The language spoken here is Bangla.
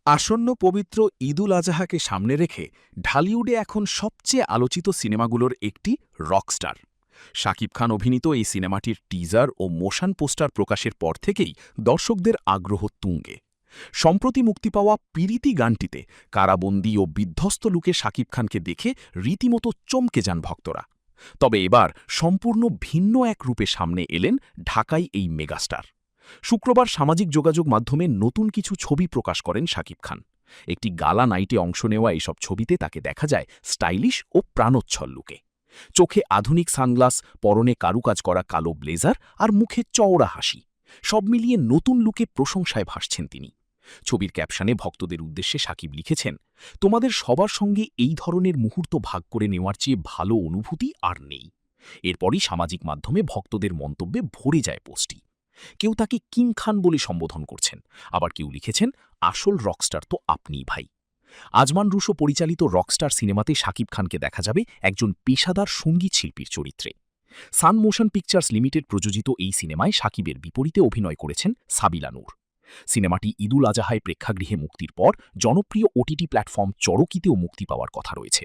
আসন্ন পবিত্র ঈদুল আজহাকে সামনে রেখে ঢালিউডে এখন সবচেয়ে আলোচিত সিনেমাগুলোর একটি রকস্টার। শাকিব খান অভিনীত এই সিনেমাটির টিজার ও মোশন পোস্টার প্রকাশের পর থেকেই দর্শকদের আগ্রহ তুঙ্গে। সম্প্রতি মুক্তি পাওয়া পিরিতি গানটিতে কারাবন্দী ও বিধ্বস্ত লুকে শাকিব খানকে দেখে রীতিমতো চমকে যান ভক্তরা। তবে এবার সম্পূর্ণ ভিন্ন এক রূপে সামনে এলেন ঢাকায় এই মেগাস্টার। শুক্রবার সামাজিক যোগাযোগ মাধ্যমে নতুন কিছু ছবি প্রকাশ করেন শাকিব খান। একটি গালা নাইটে অংশ নেওয়া এইসব ছবিতে তাকে দেখা যায় স্টাইলিশ ও প্রাণোচ্ছল লুকে। চোখে আধুনিক সানগ্লাস, পরনে কারুকাজ করা কালো ব্লেজার আর মুখে চওড়া হাসি, সব মিলিয়ে নতুন লুকে প্রশংসায় ভাসছেন তিনি। ছবির ক্যাপশনে ভক্তদের উদ্দেশ্যে শাকিব লিখেছেন, তোমাদের সবার সঙ্গে এই ধরনের মুহূর্ত ভাগ করে নেওয়ার চেয়ে ভালো অনুভূতি আর নেই। এরপরই সামাজিক মাধ্যমে ভক্তদের মন্তব্যে ভরে যায় পোস্টটি। কেউ তাকে কিং খান বলে সম্বোধন করছেন, আবার কেউ লিখেছেন, আসল রকস্টার তো আপনিই ভাই। আজমান রুশো পরিচালিত রকস্টার সিনেমাতে শাকিব খানকে দেখা যাবে একজন পেশাদার সঙ্গীত শিল্পীর চরিত্রে। সান মোশন পিকচার্স লিমিটেড প্রযোজিত এই সিনেমায় শাকিবের বিপরীতে অভিনয় করেছেন সাবিলা নূর। সিনেমাটি ঈদুল আজহায় প্রেক্ষাগৃহে মুক্তির পর জনপ্রিয় ওটিটি প্ল্যাটফর্ম চরকিতেও মুক্তি পাওয়ার কথা রয়েছে।